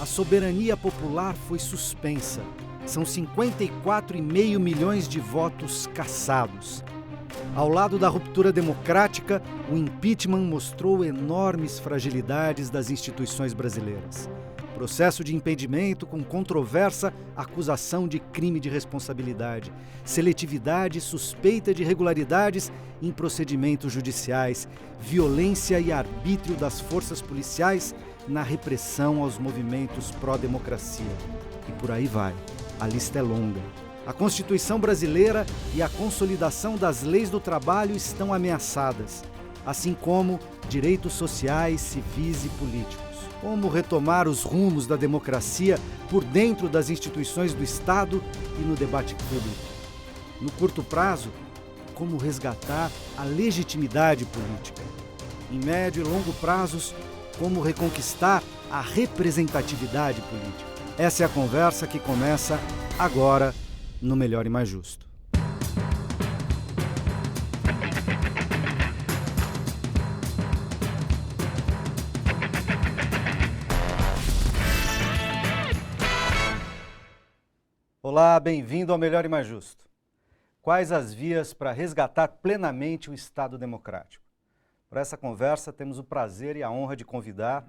a soberania popular foi suspensa. São 54,5 milhões de votos cassados. Ao lado da ruptura democrática, o impeachment mostrou enormes fragilidades das instituições brasileiras. Processo de impedimento com controversa acusação de crime de responsabilidade, seletividade e suspeita de irregularidades em procedimentos judiciais, violência e arbítrio das forças policiais na repressão aos movimentos pró-democracia. E por aí vai. A lista é longa. A Constituição brasileira e a consolidação das leis do trabalho estão ameaçadas, assim como direitos sociais, civis e políticos. Como retomar os rumos da democracia por dentro das instituições do Estado e no debate público? No curto prazo, como resgatar a legitimidade política? Em médio e longo prazos, como reconquistar a representatividade política? Essa é a conversa que começa agora no Melhor e Mais Justo. Olá, bem-vindo ao Melhor e Mais Justo. Quais as vias para resgatar plenamente o Estado democrático? Para essa conversa, temos o prazer e a honra de convidar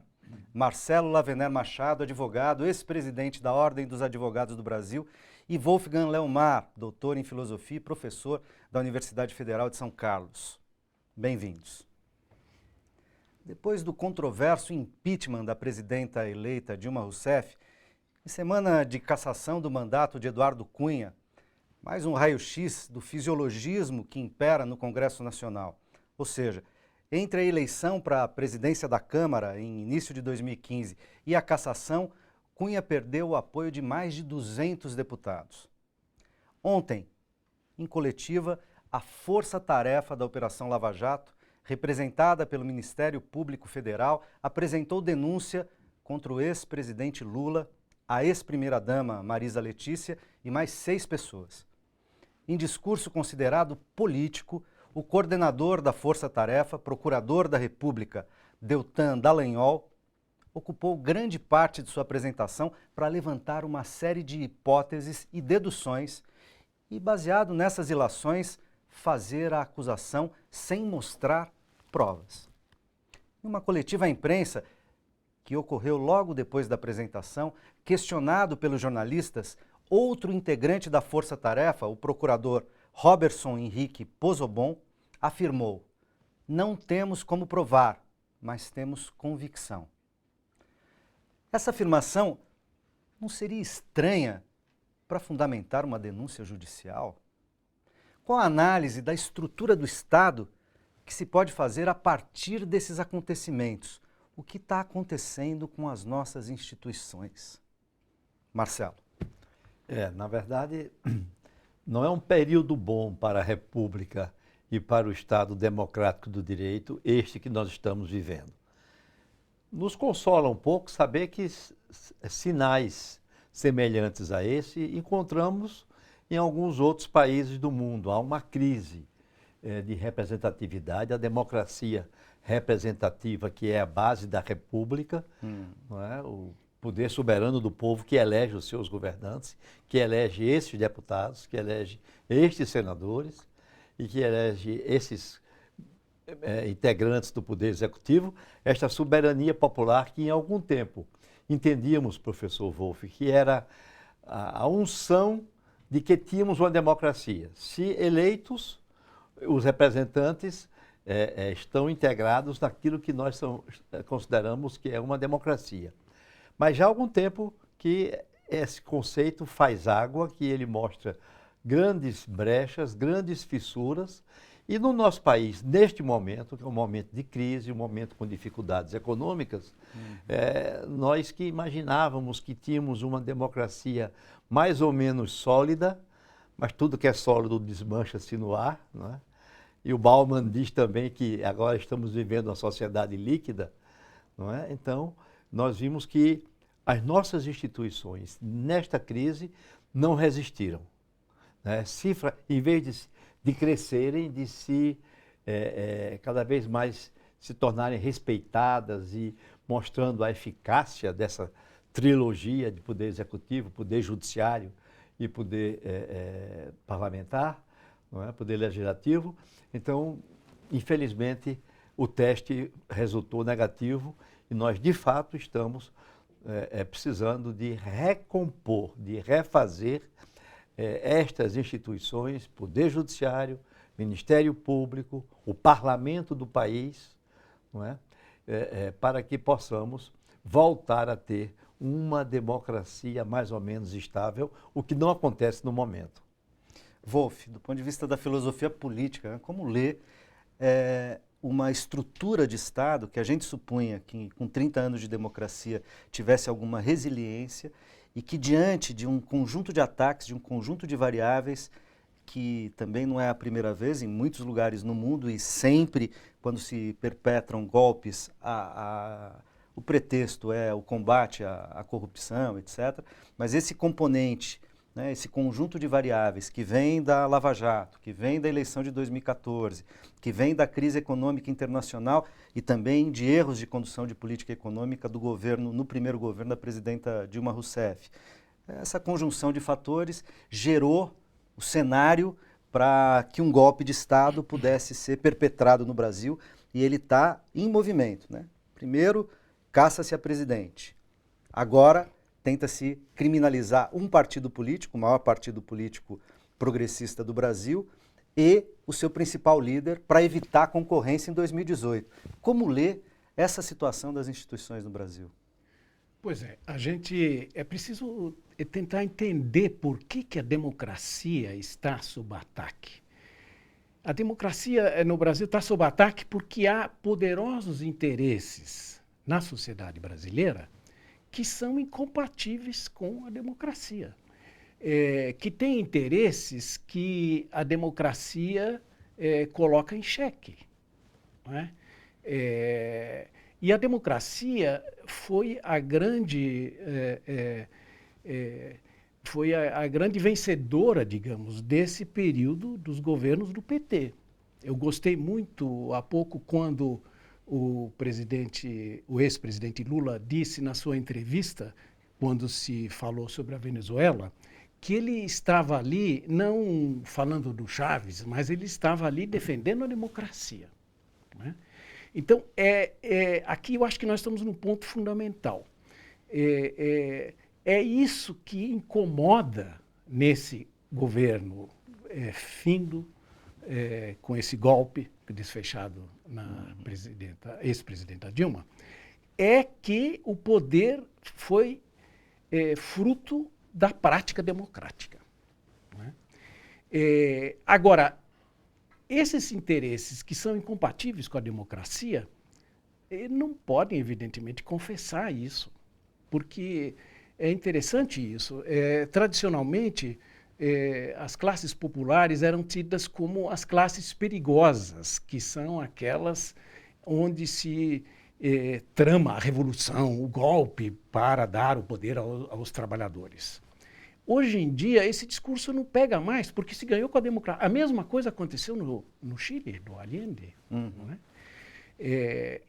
Marcelo Lavener Machado, advogado, ex-presidente da Ordem dos Advogados do Brasil, e Wolfgang Leomar, doutor em filosofia e professor da Universidade Federal de São Carlos. Bem-vindos. Depois do controverso impeachment da presidenta eleita Dilma Rousseff, em semana de cassação do mandato de Eduardo Cunha, mais um raio-x do fisiologismo que impera no Congresso Nacional. Ou seja, entre a eleição para a presidência da Câmara em início de 2015 e a cassação, Cunha perdeu o apoio de mais de 200 deputados. Ontem, em coletiva, a força-tarefa da Operação Lava Jato, representada pelo Ministério Público Federal, apresentou denúncia contra o ex-presidente Lula, a ex-primeira-dama Marisa Letícia e mais 6 pessoas. Em discurso considerado político, o coordenador da Força-Tarefa, procurador da República, Deltan Dallagnol, ocupou grande parte de sua apresentação para levantar uma série de hipóteses e deduções e, baseado nessas ilações, fazer a acusação sem mostrar provas. Em uma coletiva à imprensa, que ocorreu logo depois da apresentação, questionado pelos jornalistas, outro integrante da Força-Tarefa, o procurador Roberson Henrique Pozzobon, afirmou: "Não temos como provar, mas temos convicção." Essa afirmação não seria estranha para fundamentar uma denúncia judicial? Qual a análise da estrutura do Estado que se pode fazer a partir desses acontecimentos? O que está acontecendo com as nossas instituições? Marcelo. Na verdade, não é um período bom para a República e para o Estado democrático do direito, este que nós estamos vivendo. Nos consola um pouco saber que sinais semelhantes a esse encontramos em alguns outros países do mundo. Há uma crise de representatividade, a democracia representativa, que é a base da República, não é? O poder soberano do povo que elege os seus governantes, que elege esses deputados, que elege estes senadores e que elege esses integrantes do Poder Executivo, esta soberania popular que em algum tempo entendíamos, professor Wolff, que era a unção de que tínhamos uma democracia. Se eleitos, os representantes estão integrados naquilo que nós consideramos que é uma democracia. Mas já há algum tempo que esse conceito faz água, que ele mostra grandes brechas, grandes fissuras, e no nosso país, neste momento, que é um momento de crise, um momento com dificuldades econômicas, nós que imaginávamos que tínhamos uma democracia mais ou menos sólida, mas tudo que é sólido desmancha-se no ar, não é? E o Bauman diz também que agora estamos vivendo uma sociedade líquida, não é? Então, nós vimos que as nossas instituições, nesta crise, não resistiram, né? Em vez de crescerem, de se cada vez mais se tornarem respeitadas e mostrando a eficácia trilogia de poder executivo, poder judiciário e poder parlamentar, não é? Poder legislativo. Então, infelizmente, o teste resultou negativo e nós, de fato, estamos precisando de recompor, de refazer estas instituições, Poder Judiciário, Ministério Público, o Parlamento do país, não é? Para que possamos voltar a ter uma democracia mais ou menos estável, o que não acontece no momento. Wolff, do ponto de vista da filosofia política, né, como ler uma estrutura de Estado que a gente supunha que com 30 anos de democracia tivesse alguma resiliência e que diante de um conjunto de ataques, de um conjunto de variáveis, que também não é a primeira vez em muitos lugares no mundo e sempre quando se perpetram golpes, o pretexto é o combate à corrupção, etc. Mas esse componente, né, esse conjunto de variáveis que vem da Lava Jato, que vem da eleição de 2014, que vem da crise econômica internacional e também de erros de condução de política econômica do governo, no primeiro governo da presidenta Dilma Rousseff. Essa conjunção de fatores gerou o cenário para que um golpe de Estado pudesse ser perpetrado no Brasil e ele está em movimento, né? Primeiro, caça-se a presidente. Agora, tenta-se criminalizar um partido político, o maior partido político progressista do Brasil, e o seu principal líder para evitar concorrência em 2018. Como ler essa situação das instituições no Brasil? Pois é, é preciso tentar entender por que a democracia está sob ataque. A democracia no Brasil está sob ataque porque há poderosos interesses na sociedade brasileira que são incompatíveis com a democracia, que têm interesses que a democracia coloca em xeque, não é? E a democracia foi a grande vencedora, digamos, desse período dos governos do PT. Eu gostei muito há pouco quando o ex-presidente Lula disse na sua entrevista, quando se falou sobre a Venezuela, que ele estava ali não falando do Chávez, mas ele estava ali defendendo a democracia, né? Então, aqui eu acho que nós estamos num ponto fundamental. É isso que incomoda nesse governo findo, com esse golpe desfechado na ex-presidenta Dilma, é que o poder foi fruto da prática democrática, né? Agora, esses interesses que são incompatíveis com a democracia, não podem, evidentemente, confessar isso, porque é interessante isso. Tradicionalmente, as classes populares eram tidas como as classes perigosas, que são aquelas onde se trama a revolução, o golpe para dar o poder aos trabalhadores. Hoje em dia, esse discurso não pega mais, porque se ganhou com a democracia. A mesma coisa aconteceu no Chile, do Allende. Não é?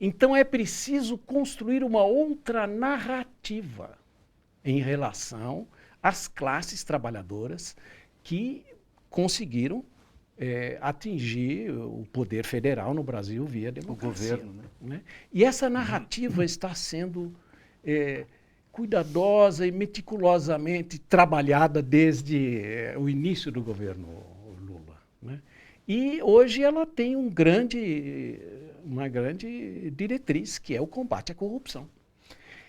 Então, é preciso construir uma outra narrativa em relação às classes trabalhadoras que conseguiram atingir o poder federal no Brasil via democracia. O governo, né? E essa narrativa está sendo cuidadosa e meticulosamente trabalhada desde o início do governo Lula, né? E hoje ela tem uma grande diretriz, que é o combate à corrupção.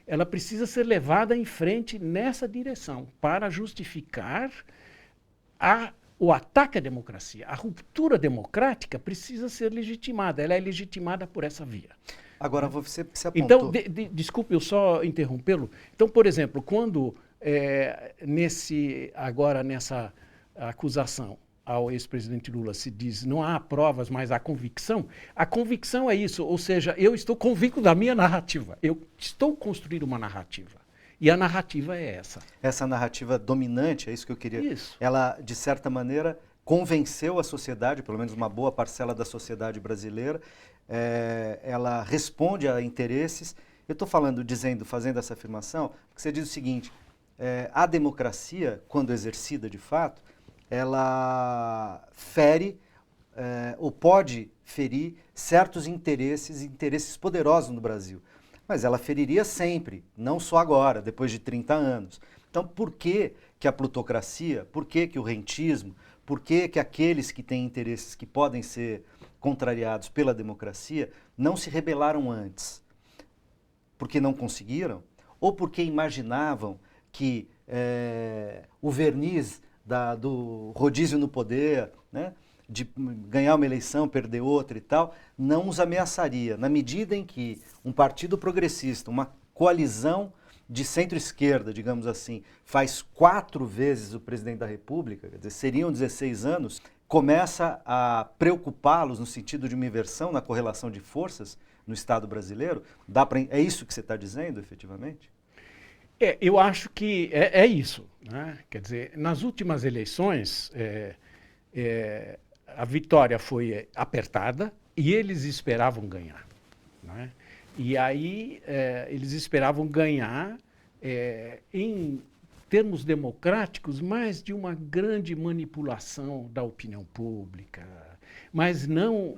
Ela precisa ser levada em frente nessa direção para justificar o ataque à democracia. A ruptura democrática precisa ser legitimada, ela é legitimada por essa via. Agora, você apontou... Então, desculpe eu só interrompê-lo. Então, por exemplo, quando nessa acusação ao ex-presidente Lula se diz não há provas, mas há convicção, a convicção é isso, ou seja, eu estou convicto da minha narrativa, eu estou construindo uma narrativa. E a narrativa é essa. Essa narrativa dominante, é isso que eu queria... Isso. Ela, de certa maneira, convenceu a sociedade, pelo menos uma boa parcela da sociedade brasileira, ela responde a interesses Eu estou fazendo essa afirmação, porque você diz o seguinte, a democracia, quando exercida de fato, ela fere ou pode ferir certos interesses poderosos no Brasil. Mas ela feriria sempre, não só agora, depois de 30 anos. Então, por que a plutocracia, por que o rentismo, por que aqueles que têm interesses que podem ser contrariados pela democracia não se rebelaram antes? Porque não conseguiram? Ou porque imaginavam que o verniz do rodízio no poder, né, de ganhar uma eleição, perder outra e tal, não os ameaçaria, na medida em que um partido progressista, uma coalizão de centro-esquerda, digamos assim, faz 4 vezes o presidente da República, quer dizer, seriam 16 anos, começa a preocupá-los no sentido de uma inversão na correlação de forças no Estado brasileiro? É isso que você está dizendo, efetivamente? Eu acho que é isso, né? Quer dizer, nas últimas eleições, a vitória foi apertada e eles esperavam ganhar, né? E aí eles esperavam ganhar em termos democráticos, mas de uma grande manipulação da opinião pública, mas não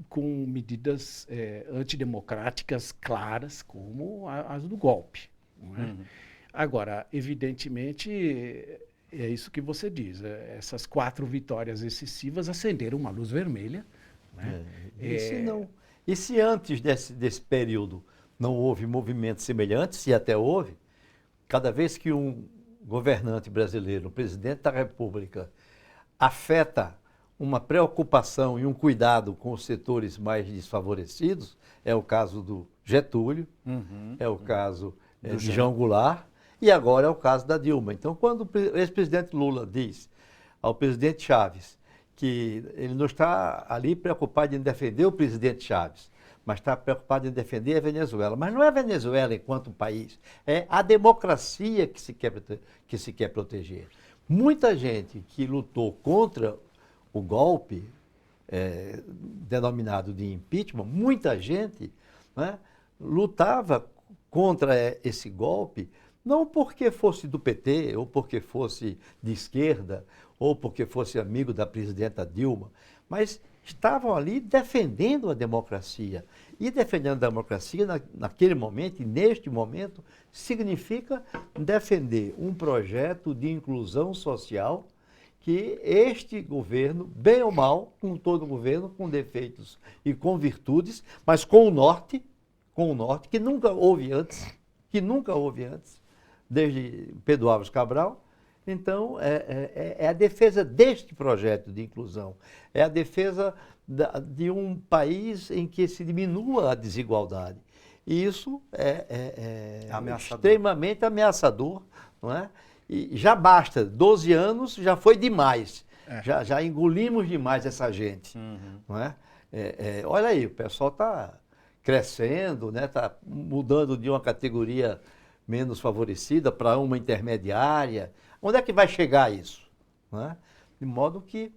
com medidas antidemocráticas claras como as do golpe. Não é? Agora, evidentemente, é isso que você diz, essas 4 vitórias excessivas acenderam uma luz vermelha. Né? E se antes desse período não houve movimentos semelhantes, e até houve, cada vez que um governante brasileiro, o presidente da República, afeta uma preocupação e um cuidado com os setores mais desfavorecidos, é o caso do Getúlio, é o caso de João Goulart, e agora é o caso da Dilma. Então, quando o ex-presidente Lula diz ao presidente Chaves que ele não está ali preocupado em defender o presidente Chaves, mas está preocupado em defender a Venezuela. Mas não é a Venezuela enquanto país, é a democracia que se quer proteger. Muita gente que lutou contra o golpe denominado de impeachment, muita gente, né, lutava contra esse golpe, não porque fosse do PT, ou porque fosse de esquerda, ou porque fosse amigo da presidenta Dilma, mas estavam ali defendendo a democracia. E defendendo a democracia, naquele momento, e neste momento, significa defender um projeto de inclusão social que este governo, bem ou mal, como todo governo, com defeitos e com virtudes, mas com o norte, que nunca houve antes, desde Pedro Álvares Cabral. Então, é a defesa deste projeto de inclusão, é a defesa de um país em que se diminua a desigualdade. E isso é extremamente ameaçador, não é? E já basta, 12 anos já foi demais, já engolimos demais essa gente. Não é? Olha aí, o pessoal está crescendo, né? Está mudando de uma categoria menos favorecida para uma intermediária. Onde é que vai chegar isso? Não é? De modo que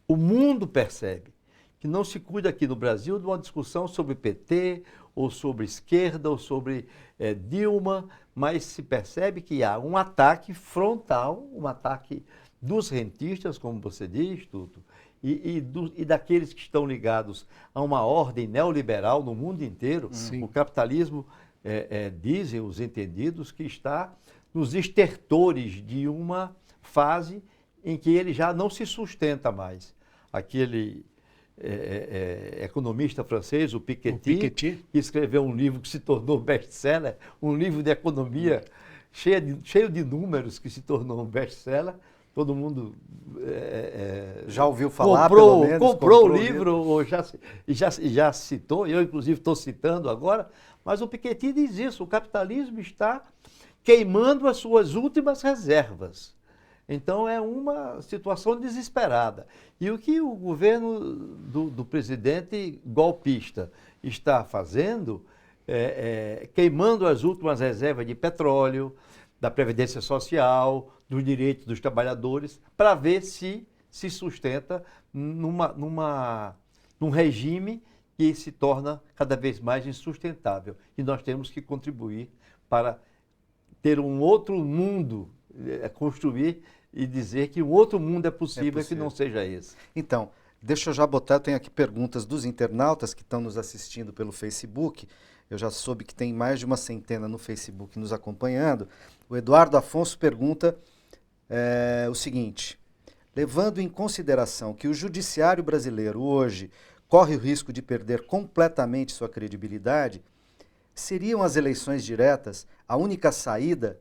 o mundo percebe que não se cuida aqui no Brasil de uma discussão sobre PT, ou sobre esquerda, ou sobre Dilma, mas se percebe que há um ataque frontal, um ataque dos rentistas, como você diz, Tuto, e daqueles que estão ligados a uma ordem neoliberal no mundo inteiro. Sim. O capitalismo, dizem os entendidos, que está nos estertores de uma fase em que ele já não se sustenta mais. Aquele economista francês, o Piketty, que escreveu um livro que se tornou best-seller, um livro de economia cheio de números, que se tornou um best-seller. Todo mundo já ouviu falar, pelo menos, comprou o livro, ou já citou, eu inclusive estou citando agora, mas o Piketty diz isso: o capitalismo está queimando as suas últimas reservas. Então é uma situação desesperada. E o que o governo do presidente golpista está fazendo queimando as últimas reservas de petróleo, da Previdência Social, dos direitos dos trabalhadores, para ver se sustenta num regime que se torna cada vez mais insustentável. E nós temos que contribuir para ter um outro mundo, construir e dizer que um outro mundo é possível que não seja esse. Então, deixa eu já botar, eu tenho aqui perguntas dos internautas que estão nos assistindo pelo Facebook. Eu já soube que tem mais de uma centena no Facebook nos acompanhando. O Eduardo Afonso pergunta o seguinte: levando em consideração que o judiciário brasileiro hoje corre o risco de perder completamente sua credibilidade, seriam as eleições diretas a única saída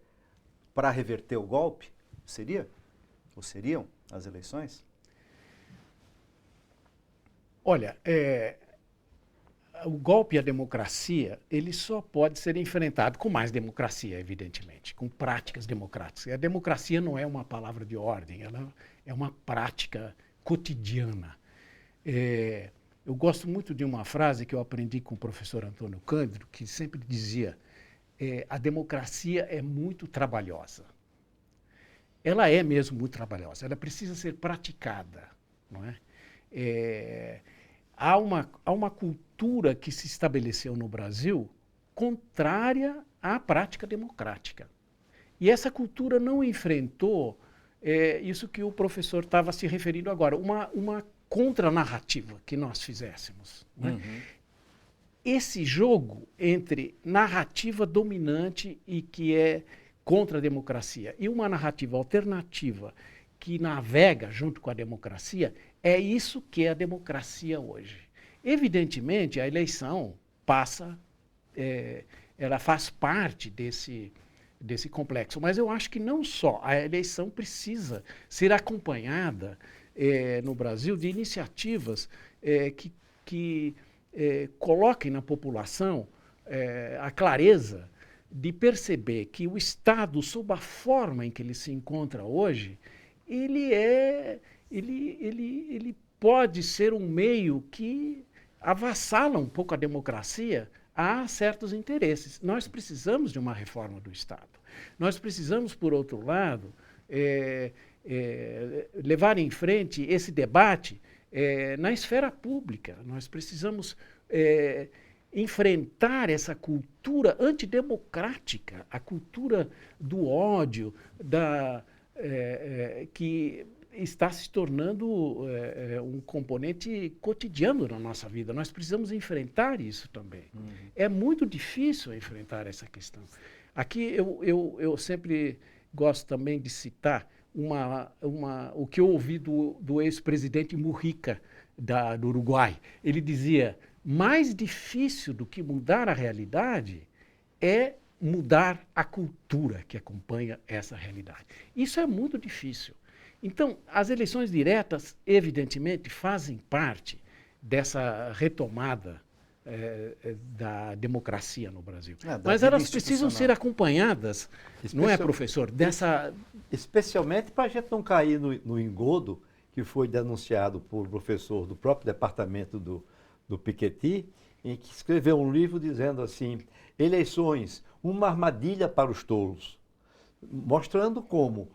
para reverter o golpe? Seria? Ou seriam as eleições? Olha, o golpe e a democracia, ele só pode ser enfrentado com mais democracia, evidentemente, com práticas democráticas. A democracia não é uma palavra de ordem, ela é uma prática cotidiana. Eu gosto muito de uma frase que eu aprendi com o professor Antônio Cândido, que sempre dizia: a democracia é muito trabalhosa. Ela é mesmo muito trabalhosa, ela precisa ser praticada, não é? Há uma cultura que se estabeleceu no Brasil contrária à prática democrática. E essa cultura não enfrentou isso que o professor estava se referindo agora, uma contranarrativa que nós fizéssemos. Né? Uhum. Esse jogo entre narrativa dominante e que é contra a democracia e uma narrativa alternativa que navega junto com a democracia, é isso que é a democracia hoje. Evidentemente, a eleição ela faz parte desse complexo, mas eu acho que não só a eleição precisa ser acompanhada no Brasil de iniciativas que coloquem na população a clareza de perceber que o Estado, sob a forma em que ele se encontra hoje, ele pode ser um meio que avassala um pouco a democracia a certos interesses. Nós precisamos de uma reforma do Estado. Nós precisamos, por outro lado, levar em frente esse debate na esfera pública. Nós precisamos enfrentar essa cultura antidemocrática, a cultura do ódio, que está se tornando um componente cotidiano na nossa vida. Nós precisamos enfrentar isso também. Uhum. É muito difícil enfrentar essa questão. Aqui eu sempre gosto também de citar o que eu ouvi do ex-presidente Mujica, do Uruguai. Ele dizia: mais difícil do que mudar a realidade é mudar a cultura que acompanha essa realidade. Isso é muito difícil. Então, as eleições diretas, evidentemente, fazem parte dessa retomada da democracia no Brasil. Mas elas precisam ser acompanhadas, não é, professor? Especialmente para a gente não cair no engodo que foi denunciado por professor do próprio departamento do Piketty, em que escreveu um livro dizendo assim: eleições, uma armadilha para os tolos, mostrando como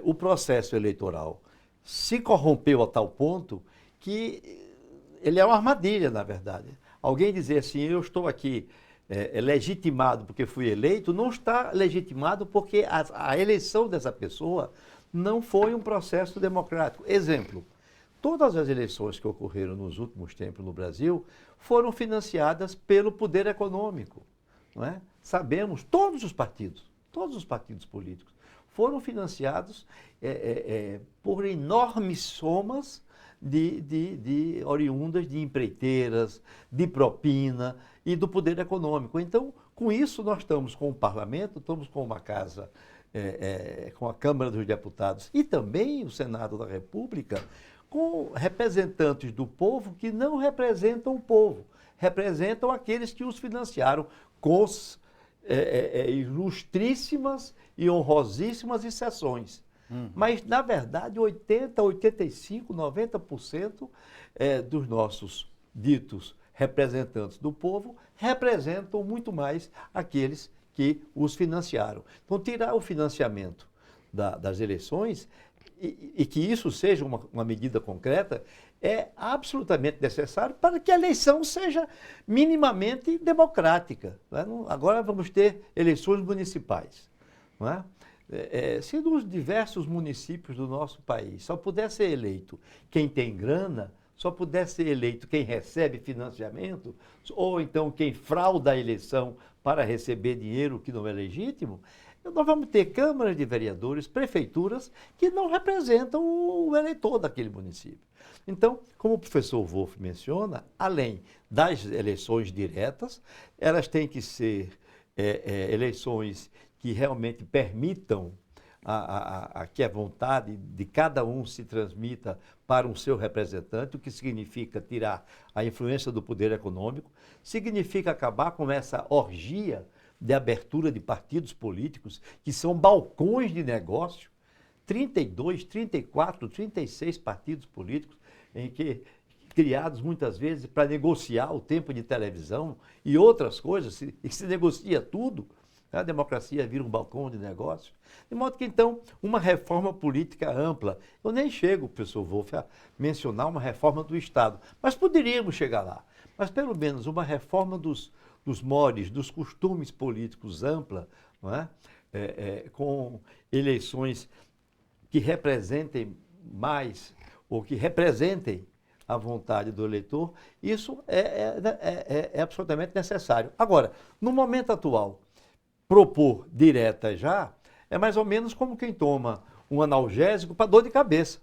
o processo eleitoral se corrompeu a tal ponto que ele é uma armadilha, na verdade. Alguém dizer assim: eu estou aqui legitimado porque fui eleito, não está legitimado porque a eleição dessa pessoa não foi um processo democrático. Exemplo: todas as eleições que ocorreram nos últimos tempos no Brasil foram financiadas pelo poder econômico. Não é? Sabemos, todos os partidos políticos foram financiados por enormes somas de oriundas de empreiteiras, de propina e do poder econômico. Então, com isso, nós estamos com o parlamento, estamos com uma casa, com a Câmara dos Deputados e também o Senado da República, com representantes do povo que não representam o povo, representam aqueles que os financiaram com ilustríssimas e honrosíssimas exceções. Mas, na verdade, 80%, 85%, 90% dos nossos ditos representantes do povo representam muito mais aqueles que os financiaram. Então, tirar o financiamento das eleições e que isso seja uma medida concreta é absolutamente necessário para que a eleição seja minimamente democrática. Né? Agora vamos ter eleições municipais. Não é? Se nos diversos municípios do nosso país só pudesse ser eleito quem tem grana, só pudesse ser eleito quem recebe financiamento, ou então quem frauda a eleição para receber dinheiro que não é legítimo, nós vamos ter câmaras de vereadores, prefeituras, que não representam o eleitor daquele município. Então, como o professor Wolff menciona, além das eleições diretas, elas têm que ser eleições que realmente permitam que a vontade de cada um se transmita para o seu representante, o que significa tirar a influência do poder econômico, significa acabar com essa orgia de abertura de partidos políticos, que são balcões de negócio, 32, 34, 36 partidos políticos, em que criados muitas vezes para negociar o tempo de televisão e outras coisas, e se negocia tudo. A democracia vira um balcão de negócio. De modo que, então, uma reforma política ampla, eu nem chego, professor Wolff, a mencionar uma reforma do Estado, mas poderíamos chegar lá. Mas, pelo menos, uma reforma dos modos, dos costumes políticos ampla, não é? Com eleições que representem mais, ou que representem a vontade do eleitor, isso é absolutamente necessário. Agora, no momento atual, propor direta já é mais ou menos como quem toma um analgésico para dor de cabeça.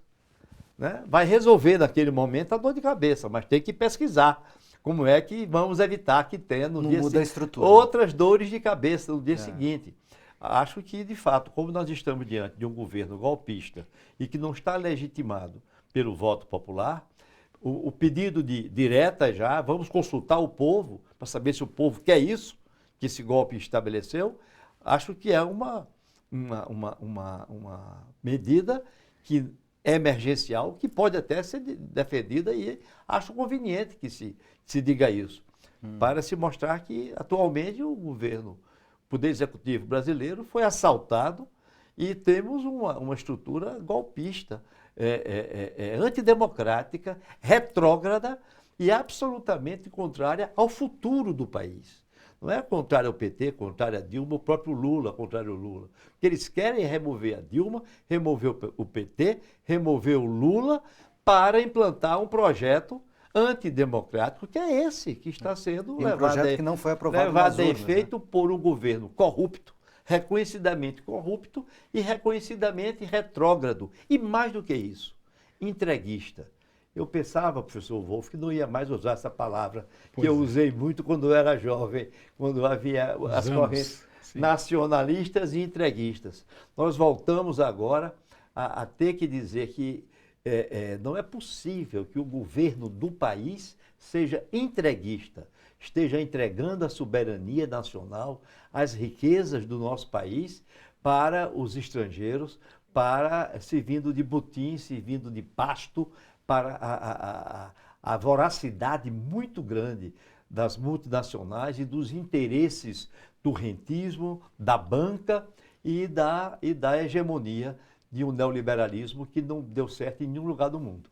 Né? Vai resolver naquele momento a dor de cabeça, mas tem que pesquisar como é que vamos evitar que tenha no dia seguinte outras dores de cabeça no dia seguinte. Acho que, de fato, como nós estamos diante de um governo golpista e que não está legitimado pelo voto popular, o pedido de direta já, vamos consultar o povo para saber se o povo quer isso, que esse golpe estabeleceu, acho que é uma medida que é emergencial, que pode até ser defendida e acho conveniente que se diga isso, para se mostrar que atualmente o governo, o Poder Executivo brasileiro foi assaltado e temos uma estrutura golpista, antidemocrática, retrógrada e absolutamente contrária ao futuro do país. Não é contrário ao PT, contrário a Dilma, o próprio Lula, contrário ao Lula. O que eles querem é remover a Dilma, remover o PT, remover o Lula, para implantar um projeto antidemocrático, que é esse que está sendo projeto que não foi aprovado nas urnas, efeito por um governo corrupto, reconhecidamente corrupto e reconhecidamente retrógrado. E mais do que isso, entreguista. Eu pensava, professor Wolff, que não ia mais usar essa palavra, que eu usei muito quando eu era jovem, quando havia as correntes nacionalistas e entreguistas. Nós voltamos agora a ter que dizer que não é possível que o governo do país seja entreguista, esteja entregando a soberania nacional, as riquezas do nosso país para os estrangeiros, servindo de botim, servindo de pasto, para a voracidade muito grande das multinacionais e dos interesses do rentismo, da banca e da hegemonia de um neoliberalismo que não deu certo em nenhum lugar do mundo.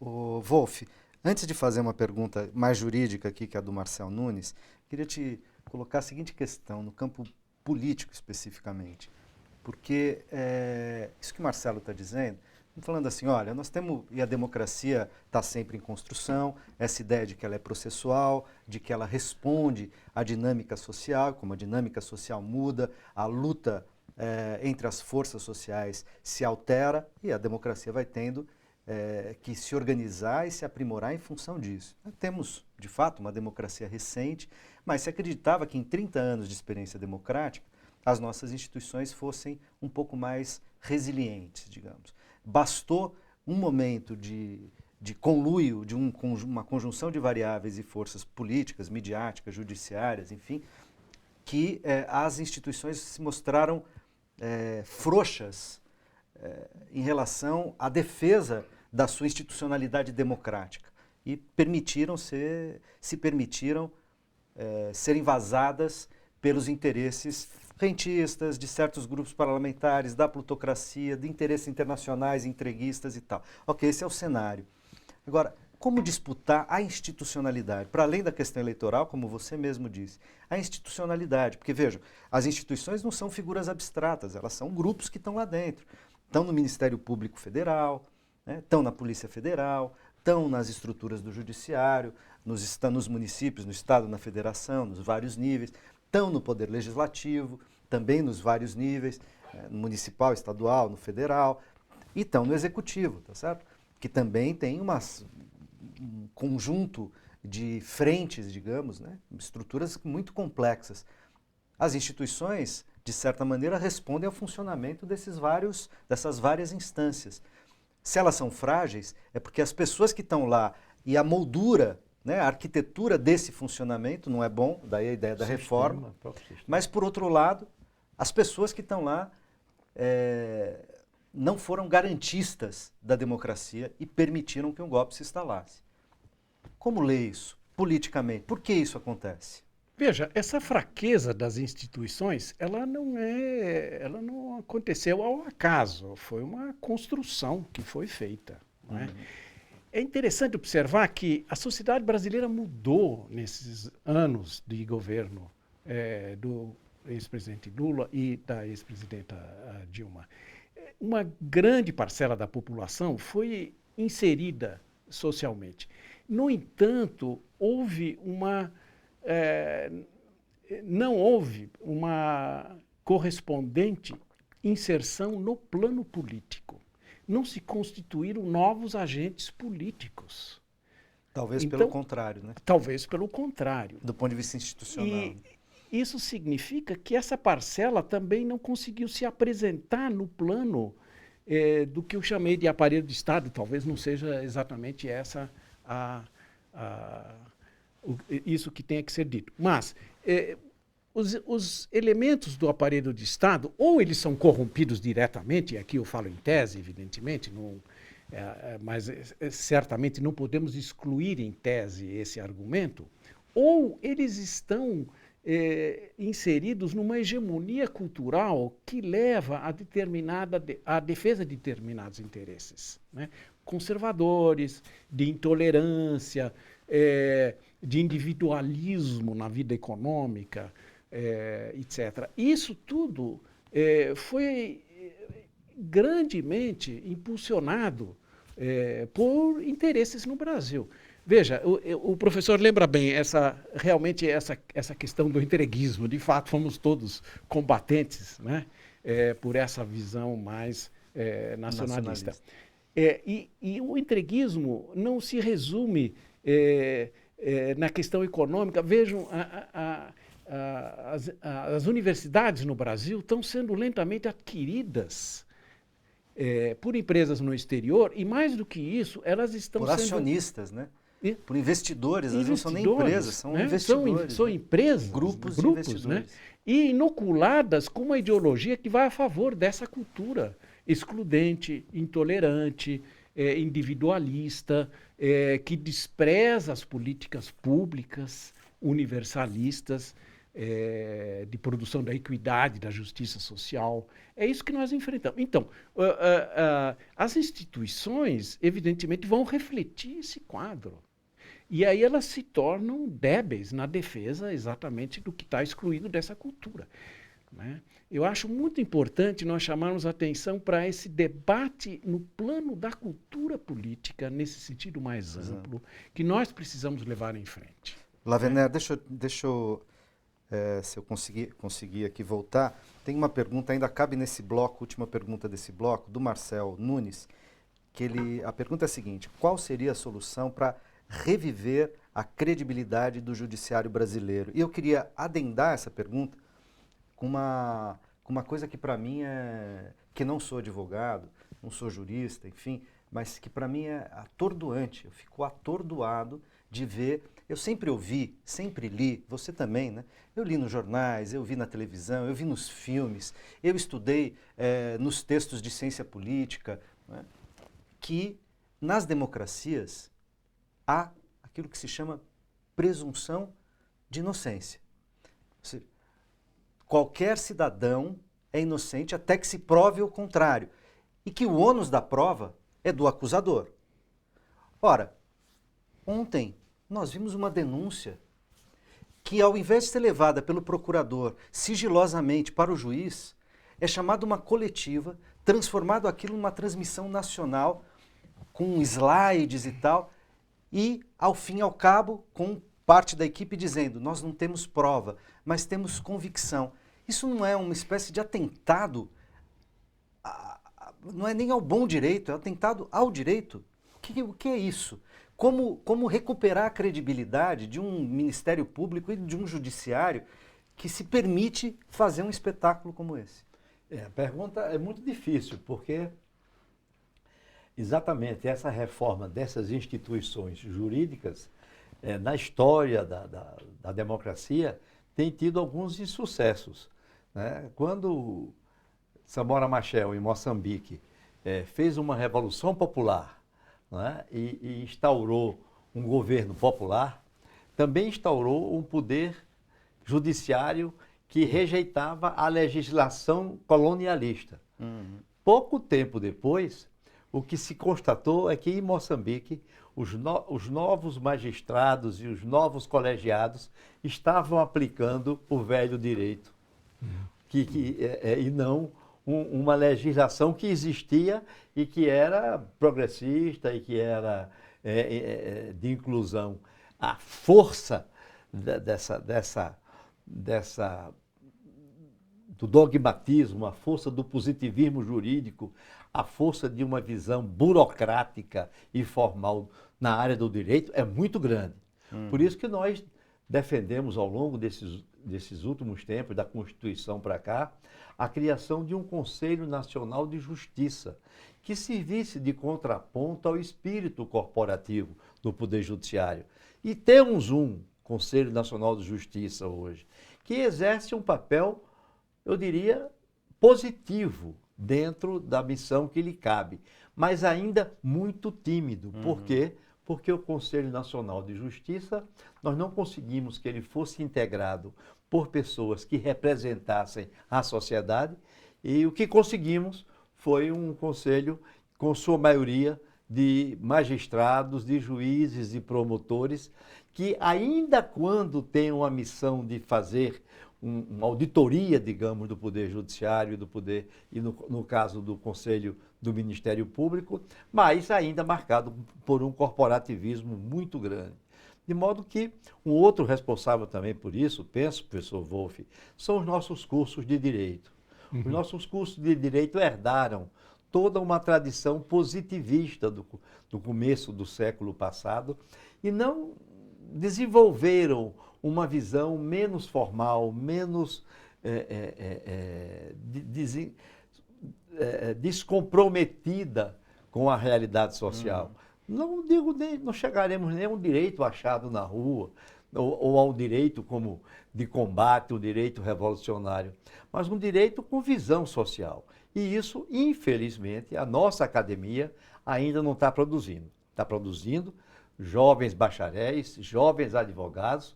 O Wolff, antes de fazer uma pergunta mais jurídica aqui, que é a do Marcel Nunes, queria te colocar a seguinte questão, no campo político especificamente. Porque isso que o Marcelo está dizendo, falando assim, olha, nós temos, e a democracia está sempre em construção, essa ideia de que ela é processual, de que ela responde à dinâmica social, como a dinâmica social muda, a luta entre as forças sociais se altera e a democracia vai tendo que se organizar e se aprimorar em função disso. Temos, de fato, uma democracia recente, mas se acreditava que em 30 anos de experiência democrática, as nossas instituições fossem um pouco mais resilientes, digamos. Bastou um momento de conluio, de uma conjunção de variáveis e forças políticas, midiáticas, judiciárias, enfim, que as instituições se mostraram frouxas em relação à defesa da sua institucionalidade democrática e se permitiram serem vazadas pelos interesses rentistas, de certos grupos parlamentares, da plutocracia, de interesses internacionais, entreguistas e tal. Ok, esse é o cenário. Agora, como disputar a institucionalidade? Para além da questão eleitoral, como você mesmo disse, a institucionalidade. Porque, vejam, as instituições não são figuras abstratas, elas são grupos que estão lá dentro. Estão no Ministério Público Federal, né, estão na Polícia Federal, estão nas estruturas do Judiciário, nos municípios, no Estado, na Federação, nos vários níveis, estão no Poder Legislativo, também nos vários níveis, no municipal, estadual, no federal, e estão no Executivo, tá certo? Que também tem um conjunto de frentes, digamos, né? Estruturas muito complexas. As instituições, de certa maneira, respondem ao funcionamento dessas várias instâncias. Se elas são frágeis, é porque as pessoas que estão lá e a moldura, né, a arquitetura desse funcionamento não é bom, daí a ideia da reforma. Mas, por outro lado, as pessoas que estão lá não foram garantistas da democracia e permitiram que um golpe se instalasse. Como lê isso politicamente? Por que isso acontece? Veja, essa fraqueza das instituições, ela não aconteceu ao acaso, foi uma construção que foi feita, não é? É interessante observar que a sociedade brasileira mudou nesses anos de governo do ex-presidente Lula e da ex-presidenta Dilma. Uma grande parcela da população foi inserida socialmente. No entanto, não houve uma correspondente inserção no plano político. Não se constituíram novos agentes políticos. Talvez pelo contrário, né? Talvez pelo contrário. Do ponto de vista institucional. E isso significa que essa parcela também não conseguiu se apresentar no plano do que eu chamei de aparelho de Estado. Talvez não seja exatamente essa isso que tenha que ser dito. Mas os elementos do aparelho de Estado, ou eles são corrompidos diretamente, e aqui eu falo em tese, evidentemente, mas certamente não podemos excluir em tese esse argumento, ou eles estão inseridos numa hegemonia cultural que leva à defesa de determinados interesses, né? Conservadores, de intolerância, de individualismo na vida econômica, etc. Isso tudo foi grandemente impulsionado por interesses no Brasil. Veja, o professor lembra bem realmente essa questão do entreguismo. De fato, fomos todos combatentes, né, por essa visão mais nacionalista. E o entreguismo não se resume na questão econômica. Vejam, as universidades no Brasil estão sendo lentamente adquiridas por empresas no exterior, e mais do que isso, elas estão por acionistas, né? Por investidores, elas não são nem empresas, são, né, investidores. São empresas, grupos de investidores. Né? E inoculadas com uma ideologia que vai a favor dessa cultura excludente, intolerante, individualista, que despreza as políticas públicas universalistas de produção da equidade, da justiça social. É isso que nós enfrentamos. Então, as instituições, evidentemente, vão refletir esse quadro. E aí elas se tornam débeis na defesa exatamente do que está excluído dessa cultura, né? Eu acho muito importante nós chamarmos a atenção para esse debate no plano da cultura política, nesse sentido mais amplo, que nós precisamos levar em frente. Lavener, deixa eu se eu conseguir aqui voltar, tem uma pergunta, ainda cabe nesse bloco, última pergunta desse bloco, do Marcel Nunes, a pergunta é a seguinte: qual seria a solução para reviver a credibilidade do judiciário brasileiro? E eu queria adendar essa pergunta com uma coisa que para mim que não sou advogado, não sou jurista, enfim, mas que para mim é atordoante. Eu fico atordoado de ver. Eu sempre ouvi, sempre li, você também, né? Eu li nos jornais, eu vi na televisão, eu vi nos filmes, eu estudei nos textos de ciência política, né, que nas democracias há aquilo que se chama presunção de inocência. Ou seja, qualquer cidadão é inocente até que se prove o contrário. E que o ônus da prova é do acusador. Ora, Ontem nós vimos uma denúncia que, ao invés de ser levada pelo procurador sigilosamente para o juiz, é chamada uma coletiva, transformado aquilo numa transmissão nacional, com slides e tal, e, ao fim e ao cabo, com parte da equipe dizendo: nós não temos prova, mas temos convicção. Isso não é uma espécie de atentado, não é nem ao bom direito, é um atentado ao direito? O que é isso? Como recuperar a credibilidade de um Ministério Público e de um Judiciário que se permite fazer um espetáculo como esse? A pergunta é muito difícil, porque exatamente essa reforma dessas instituições jurídicas, na história da democracia, tem tido alguns insucessos, né? Quando Samora Machel, em Moçambique, fez uma revolução popular, né? e instaurou um governo popular, também instaurou um poder judiciário que rejeitava a legislação colonialista. Pouco tempo depois, o que se constatou é que em Moçambique os novos magistrados e os novos colegiados estavam aplicando o velho direito, e não uma legislação que existia e que era progressista e que era de inclusão. A força do dogmatismo, a força do positivismo jurídico, a força de uma visão burocrática e formal na área do direito é muito grande. Por isso que nós defendemos, ao longo desses últimos tempos, da Constituição para cá, a criação de um Conselho Nacional de Justiça, que servisse de contraponto ao espírito corporativo do Poder Judiciário. E temos um Conselho Nacional de Justiça hoje, que exerce um papel, eu diria, positivo dentro da missão que lhe cabe, mas ainda muito tímido. Por quê? Porque o Conselho Nacional de Justiça, nós não conseguimos que ele fosse integrado por pessoas que representassem a sociedade, e o que conseguimos foi um conselho com sua maioria de magistrados, de juízes e promotores, que ainda quando têm uma missão de fazer uma auditoria, digamos, do Poder Judiciário, do Poder, e no caso do Conselho do Ministério Público, mas ainda marcado por um corporativismo muito grande. De modo que um outro responsável também por isso, penso, professor Wolff, são os nossos cursos de direito. Os nossos cursos de direito herdaram toda uma tradição positivista do começo do século passado e não desenvolveram uma visão menos formal, menos descomprometida com a realidade social. Não digo nem, não chegaremos nem a um direito achado na rua, ou ao direito como de combate, o direito revolucionário, mas um direito com visão social. E isso, infelizmente, a nossa academia ainda não está produzindo. Está produzindo jovens bacharéis, jovens advogados,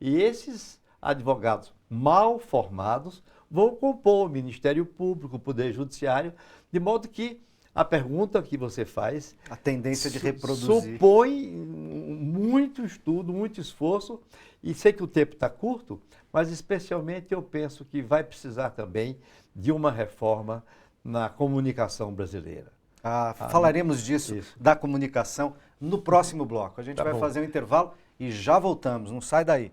e esses advogados mal formados vão compor o Ministério Público, o Poder Judiciário, de modo que a pergunta que você faz... A tendência de reproduzir. Supõe muito estudo, muito esforço, e sei que o tempo está curto, mas especialmente eu penso que vai precisar também de uma reforma na comunicação brasileira. Falaremos disso, da comunicação, no próximo bloco. A gente vai bom. fazer um intervalo e já voltamos, não sai daí.